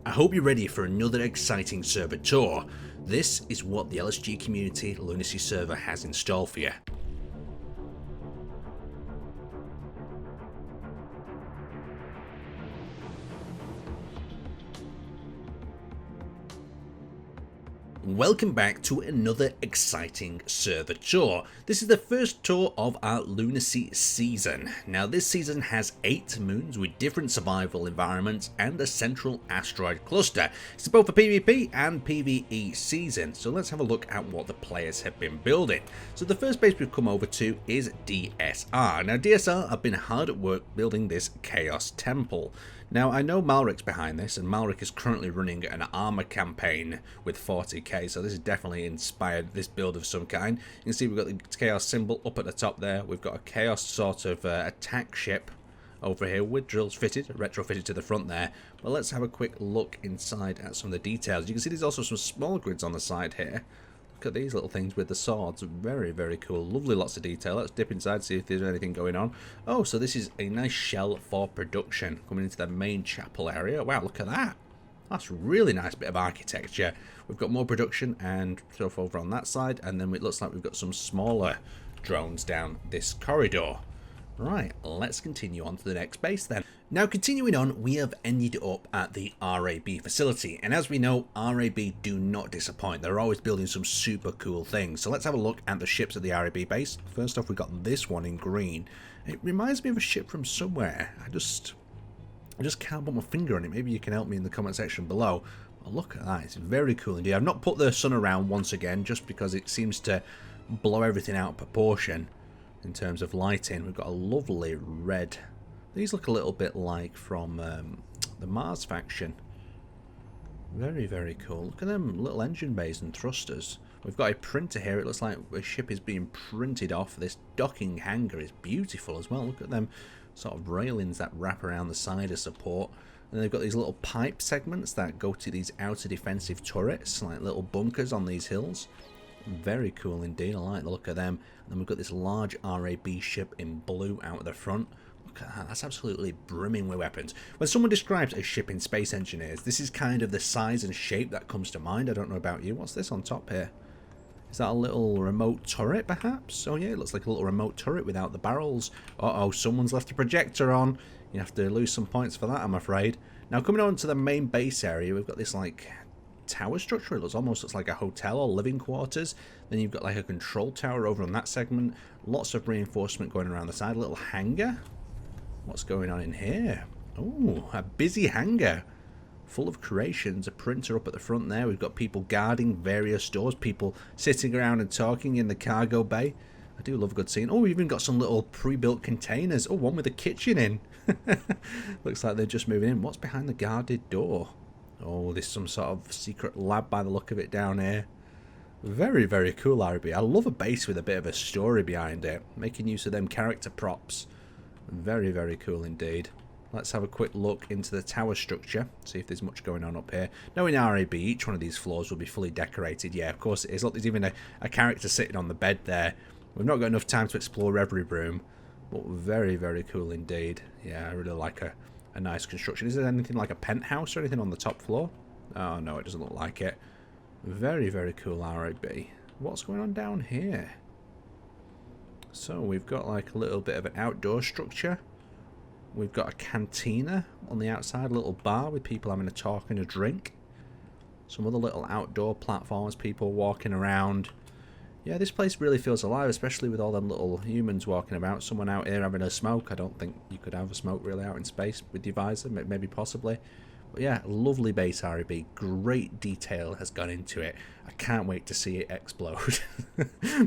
I hope you're ready for another exciting server tour. This is what the LSG community Lunacy server has in store for you. Welcome back to another exciting server tour. This is the first tour of our Lunacy season. Now this season has 8 moons with different survival environments and a central asteroid cluster. It's both a PvP and PvE season, so let's have a look at what the players have been building. So the first base we've come over to is DSR. Now DSR have been hard at work building this Chaos Temple. Now I know Malric's behind this, and Malric is currently running an armor campaign with 40k, so this has definitely inspired this build of some kind. You can see we've got the Chaos symbol up at the top there. We've got a Chaos sort of attack ship over here with drills fitted, retrofitted to the front there. But let's have a quick look inside at some of the details. You can see there's also some small grids on the side here. Look at these little things with the swords. Very, very cool. Lovely, lots of detail. Let's dip inside, see if there's anything going on. Oh, so this is a nice shell for production coming into the main chapel area. Wow, look at that. That's a really nice bit of architecture. We've got more production and stuff over on that side, and then it looks like we've got some smaller drones down this corridor. Right, let's continue on to the next base then. Now continuing on, we have ended up at the RAB facility, and as we know, RAB do not disappoint. They're always building some super cool things. So let's have a look at the ships at the RAB base. First off, we got this one in green. It reminds me of a ship from somewhere. I just can't put my finger on it. Maybe you can help me in the comment section below. Oh, look at that, it's very cool indeed. I've not put the sun around once again, just because it seems to blow everything out of proportion. In terms of lighting, we've got a lovely red. These look a little bit like from the Mars faction. Very, very cool. Look at them little engine bays and thrusters. We've got a printer here. It looks like a ship is being printed off. This docking hangar is beautiful as well. Look at them sort of railings that wrap around the side of support. And they've got these little pipe segments that go to these outer defensive turrets, like little bunkers on these hills. Very cool indeed. I like the look of them. And then we've got this large RAB ship in blue out of the front. Look at that. That's absolutely brimming with weapons. When someone describes a ship in Space Engineers, this is kind of the size and shape that comes to mind. I don't know about you. What's this on top here? Is that a little remote turret perhaps? Oh yeah, it looks like a little remote turret without the barrels. Uh-oh, someone's left a projector on. You have to lose some points for that, I'm afraid. Now coming on to the main base area, we've got this like tower structure. It almost looks like a hotel or living quarters. Then you've got like a control tower over on that segment. Lots of reinforcement going around the side. A little hangar. What's going on in here? Oh, a busy hangar full of creations. A printer up at the front there. We've got people guarding various doors. People sitting around and talking in the cargo bay. I do love a good scene. Oh, we've even got some little pre-built containers. Oh, one with a kitchen in. Looks like they're just moving in. What's behind the guarded door? Oh, there's some sort of secret lab by the look of it down here. Very, very cool RB. I love a base with a bit of a story behind it. Making use of them character props. Very, very cool indeed. Let's have a quick look into the tower structure. See if there's much going on up here. Now in RAB, each one of these floors will be fully decorated. Yeah, of course it is. Look, there's even a character sitting on the bed there. We've not got enough time to explore every room. But very, very cool indeed. Yeah, I really like a nice construction. Is there anything like a penthouse or anything on the top floor? Oh no, it doesn't look like it. Very, very cool RAB. What's going on down here? So we've got like a little bit of an outdoor structure. We've got a cantina on the outside, a little bar with people having a talk and a drink. Some other little outdoor platforms, people walking around. Yeah, this place really feels alive, especially with all them little humans walking about. Someone out here having a smoke. I don't think you could have a smoke really out in space with your visor, maybe possibly. But yeah, lovely base RAB. Great detail has gone into it. I can't wait to see it explode.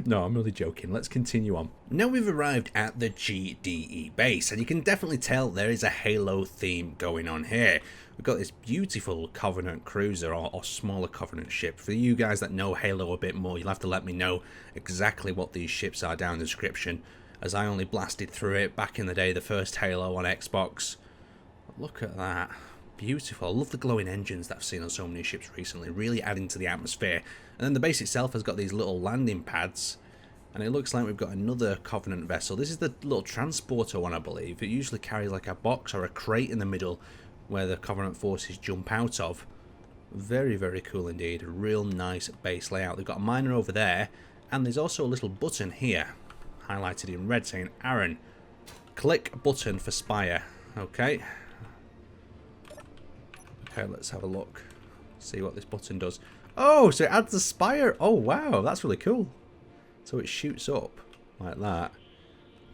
No, I'm really joking. Let's continue on. Now we've arrived at the GHU Base, and you can definitely tell there is a Halo theme going on here. We've got this beautiful Covenant cruiser or smaller Covenant ship. For you guys that know Halo a bit more, you'll have to let me know exactly what these ships are down in the description, as I only blasted through it back in the day, the first Halo on Xbox. Look at that. Beautiful. I love the glowing engines that I've seen on so many ships recently, really adding to the atmosphere. And then the base itself has got these little landing pads, and it looks like we've got another Covenant vessel. This is the little transporter one, I believe. It usually carries like a box or a crate in the middle where the Covenant forces jump out of. Very, very cool indeed. A real nice base layout. They've got a miner over there, and there's also a little button here, highlighted in red, saying Aaron, click button for spire. Okay. Okay, let's have a look. See what this button does. Oh, so it adds the spire. Oh, wow, that's really cool. So it shoots up like that.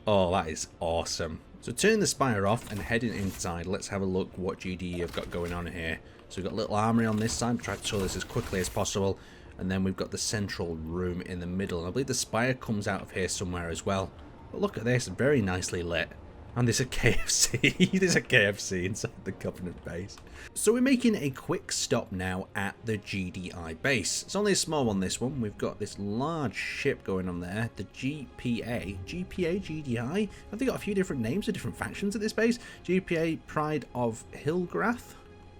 Oh, that is awesome. So turning the spire off and heading inside, let's have a look what GDE have got going on here. So we've got a little armory on this side. Try to tour this as quickly as possible. And then we've got the central room in the middle. And I believe the spire comes out of here somewhere as well. But look at this, very nicely lit. And there's a KFC. There's a KFC inside the Covenant base. So we're making a quick stop now at the GDI base. It's only a small one, this one. We've got this large ship going on there. The GPA. GPA, GDI? Have they got a few different names for different factions at this base? GPA Pride of Hilgrath.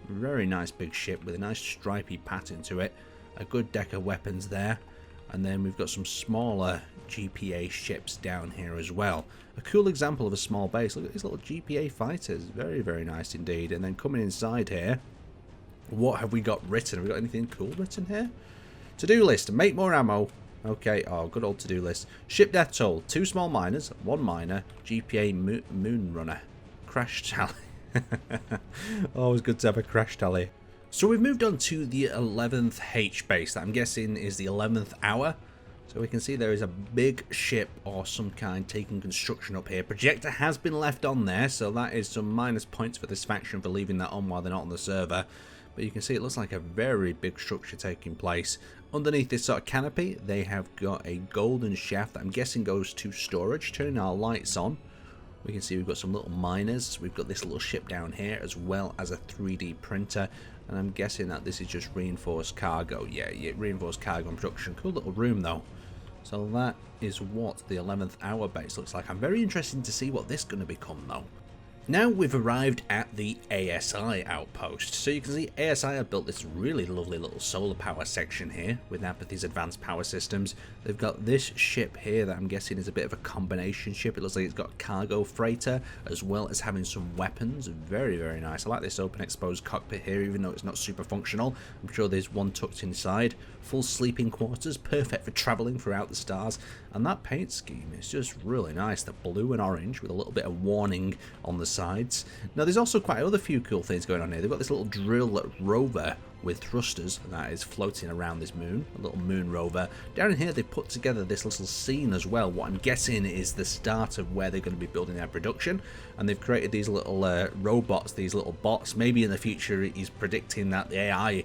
Very nice big ship with a nice stripy pattern to it. A good deck of weapons there. And then we've got some smaller GPA ships down here as well. A cool example of a small base. Look at these little GPA fighters. Very, very nice indeed. And then coming inside here, what have we got written? Have we got anything cool written here? To-do list. Make more ammo. Okay. Oh, good old to-do list. Ship death toll. 2 small miners. 1 miner. GPA moon runner. Crash tally. Always good to have a crash tally. So we've moved on to the 11th H base that I'm guessing is the 11th hour. So we can see there is a big ship or some kind taking construction up here. Projector has been left on there, so that is some minus points for this faction for leaving that on while they're not on the server. But you can see it looks like a very big structure taking place. Underneath this sort of canopy, they have got a golden shaft that I'm guessing goes to storage. Turning our lights on, we can see we've got some little miners. We've got this little ship down here as well as a 3D printer. And I'm guessing that this is just reinforced cargo. Yeah, reinforced cargo and production. Cool little room though. So that is what the 11th hour base looks like. I'm very interested to see what this is going to become though. Now we've arrived at the ASI Outpost. So you can see ASI have built this really lovely little solar power section here with Apathy's advanced power systems. They've got this ship here that I'm guessing is a bit of a combination ship. It looks like it's got a cargo freighter as well as having some weapons. Very, very nice. I like this open exposed cockpit here even though it's not super functional. I'm sure there's one tucked inside. Full sleeping quarters, perfect for travelling throughout the stars. And that paint scheme is just really nice. The blue and orange with a little bit of warning on the sides. Now there's also quite other few cool things going on here. They've got this little drill rover with thrusters that is floating around this moon, a little moon rover. Down in here they put together this little scene as well. What I'm guessing is the start of where they're going to be building their production. And they've created these little robots, these little bots. Maybe in the future he's predicting that the AI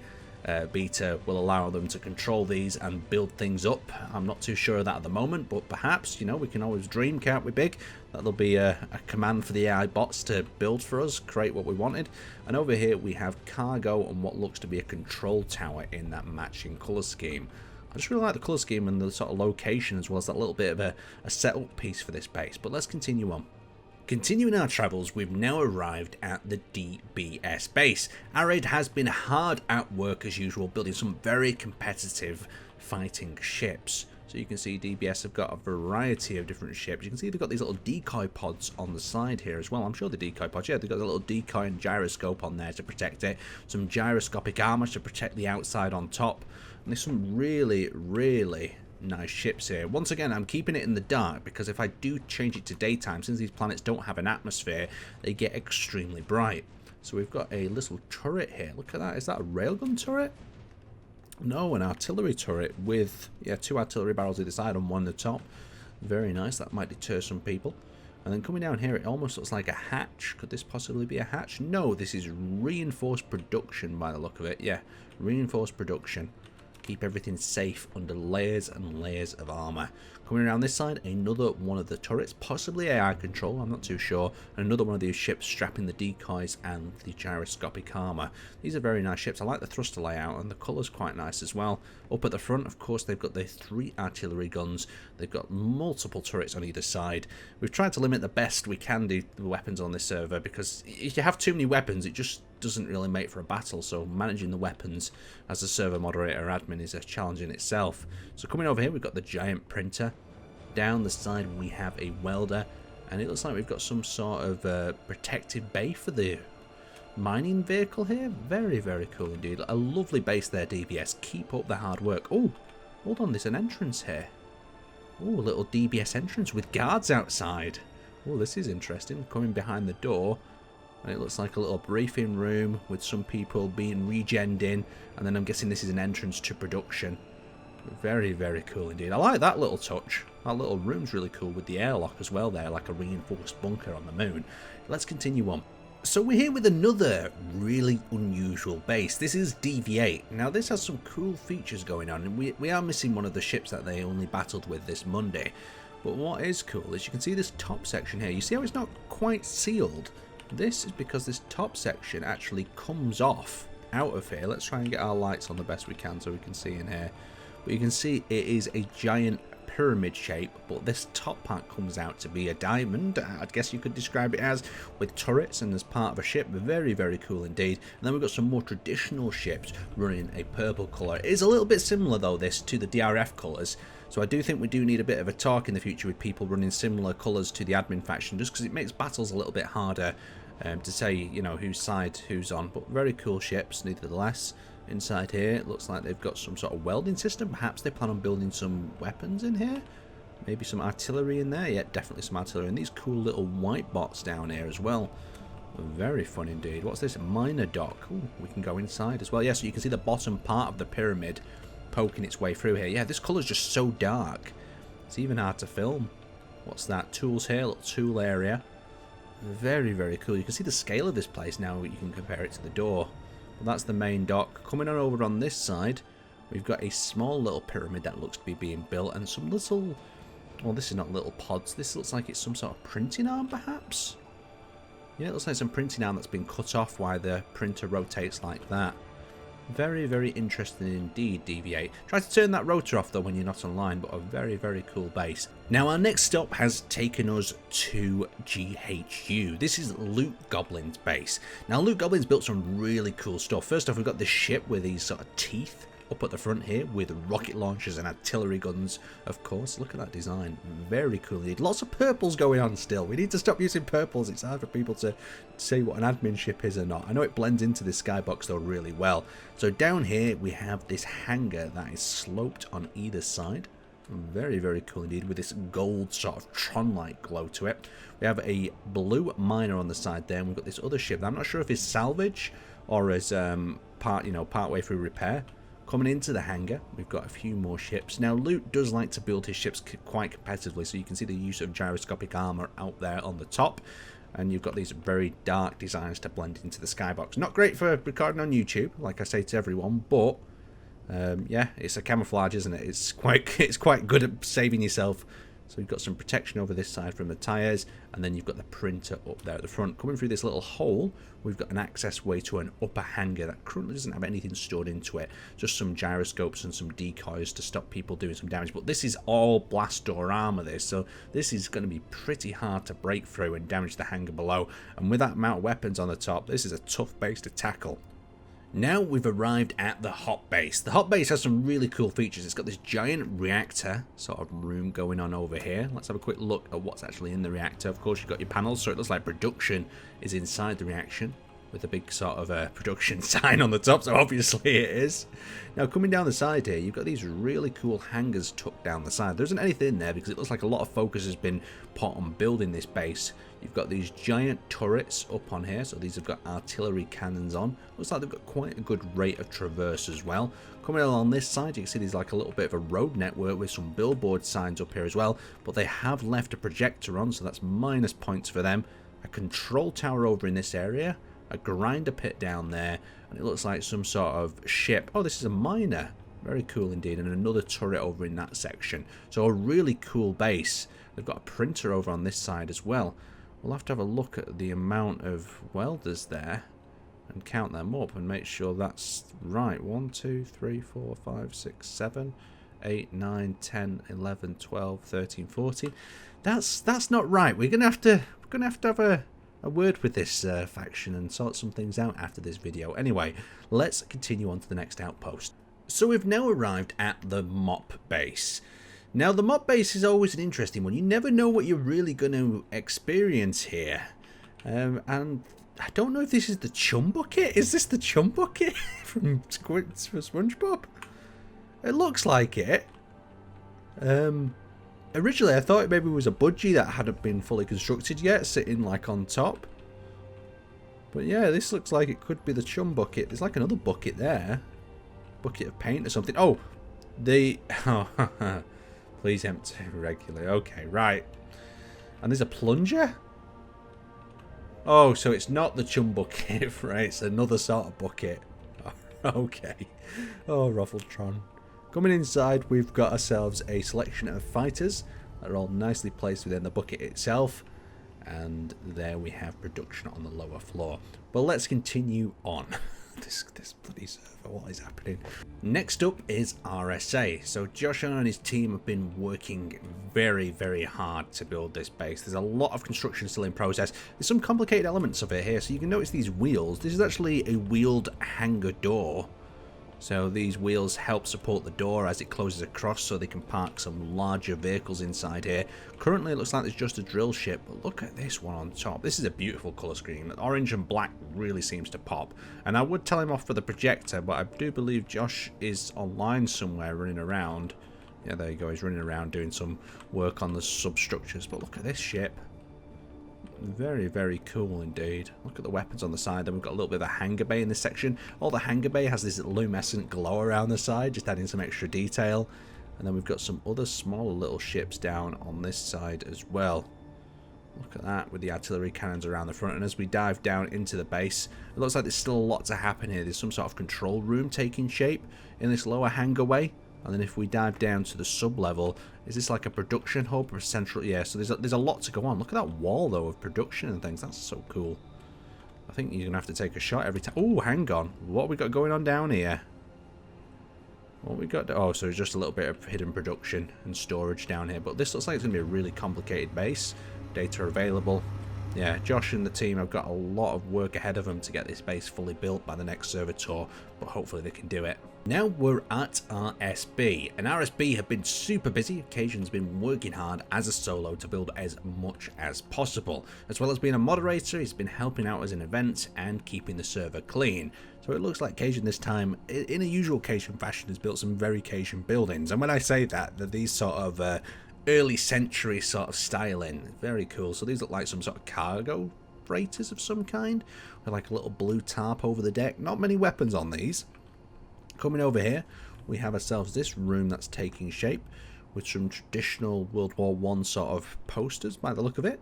beta will allow them to control these and build things up. I'm not too sure of that at the moment, but perhaps, you know, we can always dream, can't we, Big? That'll be a command for the AI bots to build for us, create what we wanted. And over here we have cargo and what looks to be a control tower in that matching colour scheme. I just really like the colour scheme and the sort of location as well as that little bit of a setup piece for this base. But let's continue on. Continuing our travels, we've now arrived at the DBS base. Our raid has been hard at work as usual, building some very competitive fighting ships. So you can see DBS have got a variety of different ships. You can see they've got these little decoy pods on the side here as well. I'm sure the decoy pods, yeah, they've got a little decoy and gyroscope on there to protect it. Some gyroscopic armor to protect the outside on top. And there's some really, really nice ships here. Once again, I'm keeping it in the dark because if I do change it to daytime, since these planets don't have an atmosphere, they get extremely bright. So we've got a little turret here. Look at that. Is that a railgun turret? No, an artillery turret with, yeah, 2 artillery barrels either side and 1 at the top. Very nice. That might deter some people. And then coming down here, it almost looks like a hatch. Could this possibly be a hatch? No, this is reinforced production by the look of it. Yeah, reinforced production. Keep everything safe under layers and layers of armor. Coming around this side, another one of the turrets, possibly AI control, I'm not too sure, and another one of these ships strapping the decoys and the gyroscopic armor. These are very nice ships. I like the thruster layout and the colour's quite nice as well. Up at the front, of course, they've got the 3 artillery guns. They've got multiple turrets on either side. We've tried to limit the best we can do the weapons on this server because if you have too many weapons, it just doesn't really make for a battle, so managing the weapons as a server moderator admin is a challenge in itself. So coming over here, we've got the giant printer. Down the side we have a welder, and it looks like we've got some sort of protective bay for the mining vehicle here. Very, very cool indeed. A lovely base there, DBS. Keep up the hard work. Oh, hold on, there's an entrance here. Oh, a little DBS entrance with guards outside. Oh, this is interesting. Coming behind the door. And it looks like a little briefing room with some people being regened in. And then I'm guessing this is an entrance to production. Very, very cool indeed. I like that little touch. That little room's really cool with the airlock as well there, like a reinforced bunker on the moon. Let's continue on. So we're here with another really unusual base. This is DV8. Now this has some cool features going on, and we are missing one of the ships that they only battled with this Monday. But what is cool is you can see this top section here. You see how it's not quite sealed? This is because this top section actually comes off out of here. Let's try and get our lights on the best we can so we can see in here. But you can see it is a giant pyramid shape, but this top part comes out to be a diamond, I guess you could describe it as, with turrets and as part of a ship. Very, very cool indeed. And then we've got some more traditional ships running a purple colour. It is a little bit similar though, this, to the DRF colours, so I do think we do need a bit of a talk in the future with people running similar colours to the admin faction, just because it makes battles a little bit harder to say, you know, whose side who's on. But very cool ships nevertheless. Inside here, it looks like they've got some sort of welding system. Perhaps they plan on building some weapons in here. Maybe some artillery in there. Yeah, definitely some artillery. And these cool little white bots down here as well. Very fun indeed. What's this? Miner dock. Ooh, we can go inside as well. Yeah, so you can see the bottom part of the pyramid poking its way through here. Yeah, this colour's just so dark. It's even hard to film. What's that? Tools here. Little tool area. Very, very cool. You can see the scale of this place now. You can compare it to the door. That's the main dock. Coming on over on this side, we've got a small little pyramid that looks to be being built, and some little, well, this is not little pods, this looks like it's some sort of printing arm perhaps. Yeah, it looks like some printing arm that's been cut off while the printer rotates like that. Very, very interesting indeed, DV8. Try to turn that rotor off though when you're not online, but a very, very cool base. Now our next stop has taken us to GHU. This is Loot Goblin's base. Now Loot Goblin's built some really cool stuff. First off, we've got this ship with these sort of teeth up at the front here with rocket launchers and artillery guns, of course. Look at that design. Very cool indeed. Lots of purples going on still. We need to stop using purples. It's hard for people to say what an admin ship is or not. I know it blends into this skybox though really well. So down here we have this hangar that is sloped on either side. Very, very cool indeed, with this gold sort of Tron-like glow to it. We have a blue miner on the side there, and we've got this other ship that I'm not sure if it's salvage or is part way through repair. Coming into the hangar, we've got a few more ships. Now, Loot does like to build his ships quite competitively, so you can see the use of gyroscopic armor out there on the top. And you've got these very dark designs to blend into the skybox. Not great for recording on YouTube, like I say to everyone, but yeah, it's a camouflage, isn't it? It's quite good at saving yourself. So we've got some protection over this side from the tyres, and then you've got the printer up there at the front. Coming through this little hole, we've got an access way to an upper hangar that currently doesn't have anything stored into it. Just some gyroscopes and some decoys to stop people doing some damage. But this is all blast door armor, so this is going to be pretty hard to break through and damage the hangar below. And with that amount of weapons on the top, this is a tough base to tackle. Now we've arrived at the Mop Base. The Mop Base has some really cool features. It's got this giant reactor sort of room going on over here. Let's have a quick look at what's actually in the reactor. Of course, you've got your panels, so it looks like production is inside the reaction, with a big sort of production sign on the top, so obviously it is. Now coming down the side here, you've got these really cool hangars tucked down the side. There isn't anything in there because it looks like a lot of focus has been put on building this base. You've got these giant turrets up on here, so these have got artillery cannons on. Looks like they've got quite a good rate of traverse as well. Coming along this side, you can see there's like a little bit of a road network with some billboard signs up here as well, but they have left a projector on, so that's minus points for them. A control tower over in this area, a grinder pit down there, and it looks like some sort of ship. Oh, this is a miner. Very cool indeed, and another turret over in that section. So a really cool base. They've got a printer over on this side as well. We'll have to have a look at the amount of welders there and count them up and make sure that's right. 1, 2, 3, 4, 5, 6, 7, 8, 9, 10, 11, 12, 13, 14. That's not right. We're gonna have to have a word with this faction and sort some things out after this video. Anyway, let's continue on to the next outpost. So we've now arrived at the Mop Base. Now the Mop Base is always an interesting one. You never know what you're really going to experience here. And I don't know if this is the chum bucket. Is this the chum bucket from SpongeBob? It looks like it. Originally I thought it maybe was a budgie that hadn't been fully constructed yet, sitting like on top. But yeah, this looks like it could be the chum bucket. There's like another bucket there. Bucket of paint or something. Oh, oh, please empty regularly. Okay, right. And there's a plunger? Oh, so it's not the chum bucket, right? It's another sort of bucket. Okay. Oh, Ruffletron. Coming inside, we've got ourselves a selection of fighters that are all nicely placed within the bucket itself. And there we have production on the lower floor. But let's continue on. This bloody server, what is happening? Next up is RSA. So Josh and his team have been working very, very hard to build this base. There's a lot of construction still in process. There's some complicated elements of it here. So you can notice these wheels. This is actually a wheeled hangar door. So these wheels help support the door as it closes across so they can park some larger vehicles inside here. Currently it looks like there's just a drill ship, but look at this one on top. This is a beautiful colour scheme. Orange and black really seems to pop. And I would tell him off for the projector, but I do believe Josh is online somewhere running around. Yeah, there you go. He's running around doing some work on the substructures. But look at this ship. Very, very cool indeed. Look at the weapons on the side. Then we've got a little bit of a hangar bay in this section. All the hangar bay has this luminescent glow around the side, just adding some extra detail. And then we've got some other smaller little ships down on this side as well. Look at that, with the artillery cannons around the front. And as we dive down into the base, it looks like there's still a lot to happen here. There's some sort of control room taking shape in this lower hangar way. And then if we dive down to the sub-level, is this like a production hub or a central? Yeah, so there's a lot to go on. Look at that wall, though, of production and things. That's so cool. I think you're going to have to take a shot every time. Oh, hang on. What we got going on down here? What we got? Oh, so it's just a little bit of hidden production and storage down here. But this looks like it's going to be a really complicated base. Data available. Yeah, Josh and the team have got a lot of work ahead of them to get this base fully built by the next server tour, but hopefully they can do it. Now we're at RSB, and RSB have been super busy. Occasion's been working hard as a solo to build as much as possible. As well as being a moderator, he's been helping out as an event and keeping the server clean. So it looks like Cajun this time, in a usual Cajun fashion, has built some very Cajun buildings. And when I say that, they're these sort of early century sort of styling. Very cool. So these look like some sort of cargo freighters of some kind, with like a little blue tarp over the deck. Not many weapons on these. Coming over here, we have ourselves this room that's taking shape with some traditional World War I sort of posters by the look of it.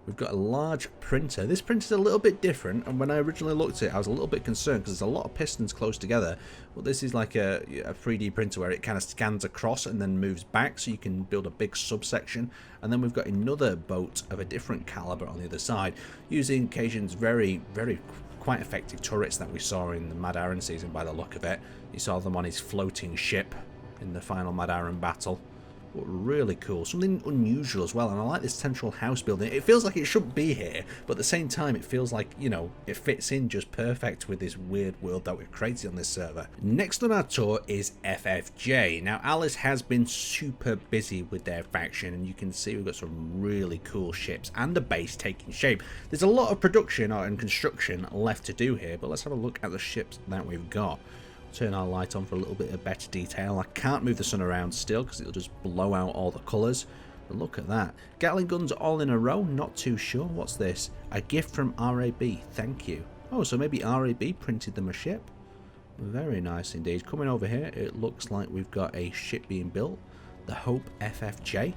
We've got a large printer. This printer is a little bit different, and when I originally looked at it, I was a little bit concerned because there's a lot of pistons close together. Well, this is like a 3D printer where it kind of scans across and then moves back, so you can build a big subsection. And then we've got another boat of a different caliber on the other side, using Cajun's very, very quite effective turrets that we saw in the Mad Aaron season by the look of it. You saw them on his floating ship in the final Mad Aaron battle. Really cool, something unusual as well. And I like this central house building. It feels like it shouldn't be here, but at the same time it feels like, you know, it fits in just perfect with this weird world that we've created on this server. Next on our tour is FFJ. Now Alice has been super busy with their faction, and you can see we've got some really cool ships and a base taking shape. There's a lot of production and construction left to do here, but let's have a look at the ships that we've got. Turn our light on for a little bit of better detail. I can't move the sun around still because it'll just blow out all the colours. But look at that. Gatling guns all in a row. Not too sure. What's this? A gift from RAB. Thank you. Oh, so maybe RAB printed them a ship. Very nice indeed. Coming over here, it looks like we've got a ship being built. The Hope FFJ.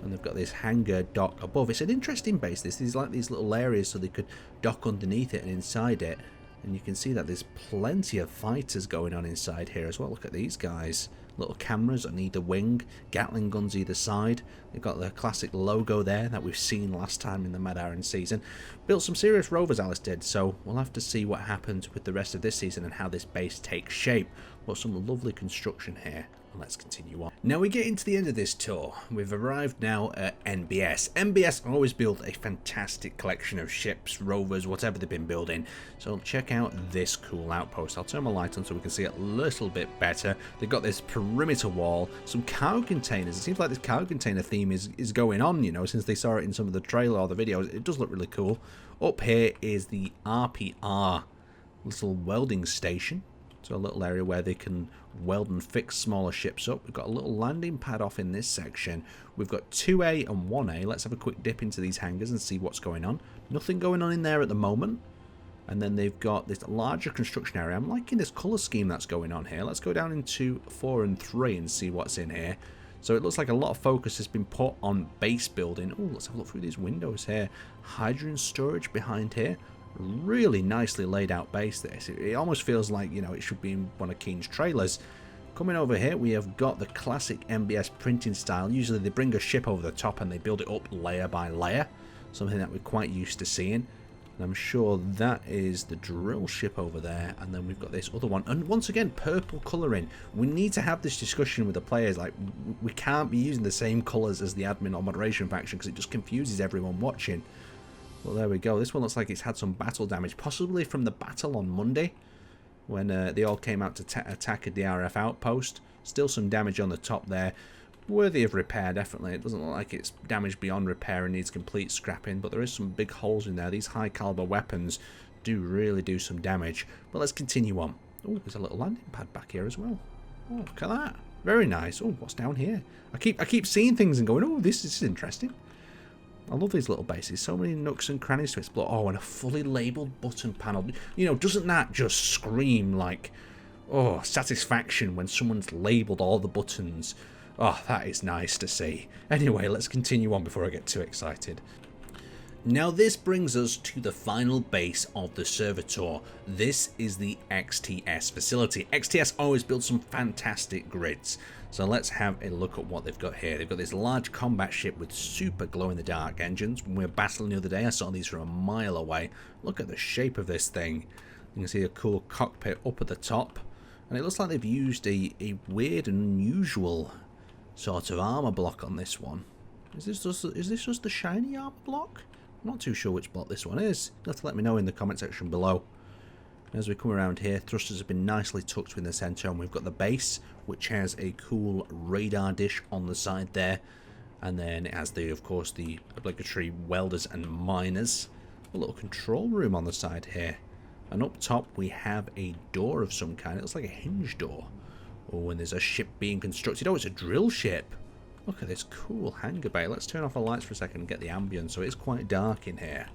And they've got this hangar dock above. It's an interesting base. This is like these little areas so they could dock underneath it and inside it. And you can see that there's plenty of fighters going on inside here as well. Look at these guys. Little cameras on either wing. Gatling guns either side. They've got the classic logo there that we've seen last time in the Mad Aaron season. Built some serious rovers, Alice did. So we'll have to see what happens with the rest of this season and how this base takes shape. But some lovely construction here. Let's continue on. Now we get into the end of this tour. We've arrived now at NBS. NBS always build a fantastic collection of ships, rovers, whatever they've been building. So check out this cool outpost. I'll turn my light on so we can see it a little bit better. They've got this perimeter wall, some cargo containers. It seems like this cargo container theme is going on, you know, since they saw it in some of the trailer or the videos. It does look really cool. Up here is the RPR little welding station. So a little area where they can weld and fix smaller ships up. We've got a little landing pad off in this section. We've got 2A and 1A. Let's have a quick dip into these hangars and see what's going on. Nothing going on in there at the moment. And then they've got this larger construction area. I'm liking this colour scheme that's going on here. Let's go down into 4 and 3 and see what's in here. So it looks like a lot of focus has been put on base building. Oh, let's have a look through these windows here. Hydrogen storage behind here. Really nicely laid out base this. It almost feels like, you know, it should be in one of Keen's trailers. Coming over here, we have got the classic NBS printing style. Usually they bring a ship over the top and they build it up layer by layer. Something that we're quite used to seeing. And I'm sure that is the drill ship over there. And then we've got this other one. And once again, purple colouring. We need to have this discussion with the players. Like, we can't be using the same colours as the admin or moderation faction because it just confuses everyone watching. Well, there we go. This one looks like it's had some battle damage, possibly from the battle on Monday when they all came out to attack a DRF outpost. Still some damage on the top there. Worthy of repair, definitely. It doesn't look like it's damaged beyond repair and needs complete scrapping, but there is some big holes in there. These high caliber weapons do really do some damage. But let's continue on. Oh, there's a little landing pad back here as well. Oh, look at that. Very nice. Oh, what's down here? I keep seeing things and going, oh, this is interesting. I love these little bases. So many nooks and crannies to explore. Oh, and a fully labelled button panel. You know, doesn't that just scream like, oh, satisfaction when someone's labelled all the buttons? Oh, that is nice to see. Anyway, let's continue on before I get too excited. Now this brings us to the final base of the server tour. This is the XTS facility. XTS always builds some fantastic grids. So let's have a look at what they've got here. They've got this large combat ship with super glow-in-the-dark engines. When we were battling the other day, I saw these from a mile away. Look at the shape of this thing. You can see a cool cockpit up at the top. And it looks like they've used a weird and unusual sort of armor block on this one. Is this just the shiny armor block? I'm not too sure which block this one is. You'll have to let me know in the comment section below. As we come around here, thrusters have been nicely tucked in the centre, and we've got the base, which has a cool radar dish on the side there. And then it has, of course, the obligatory welders and miners. A little control room on the side here. And up top, we have a door of some kind. It looks like a hinge door. Oh, and there's a ship being constructed. Oh, it's a drill ship. Look at this cool hangar bay. Let's turn off the lights for a second and get the ambience. So it's quite dark in here.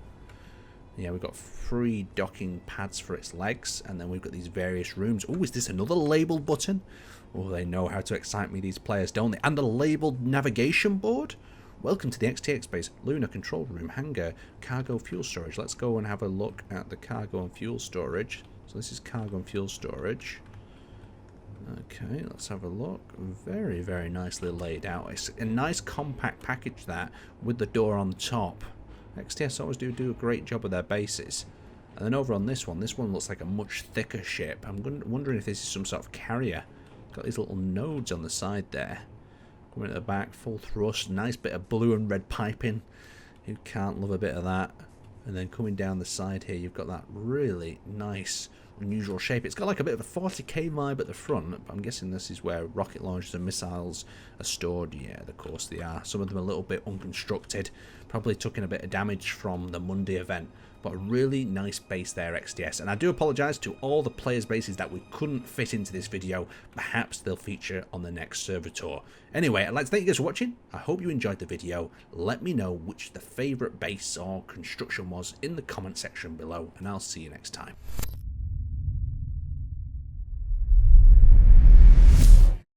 Yeah, we've got 3 docking pads for its legs. And then we've got these various rooms. Oh, is this another labelled button? Oh, they know how to excite me, these players, don't they? And a labelled navigation board? Welcome to the XTX Base. Lunar control room, hangar, cargo fuel storage. Let's go and have a look at the cargo and fuel storage. So this is cargo and fuel storage. Okay, let's have a look. Very, very nicely laid out. It's a nice compact package that with the door on top. XTS always do a great job of their bases. And then over on this one looks like a much thicker ship. I'm wondering if this is some sort of carrier. Got these little nodes on the side there. Coming at the back, full thrust, nice bit of blue and red piping. Who can't love a bit of that? And then coming down the side here, you've got that really nice, unusual shape. It's got like a bit of a 40k vibe at the front, but I'm guessing this is where rocket launchers and missiles are stored. Yeah, of course they are. Some of them are a little bit unconstructed. Probably took in a bit of damage from the Monday event. But a really nice base there, XTS. And I do apologise to all the players' bases that we couldn't fit into this video. Perhaps they'll feature on the next server tour. Anyway, I'd like to thank you guys for watching. I hope you enjoyed the video. Let me know which the favourite base or construction was in the comment section below. And I'll see you next time.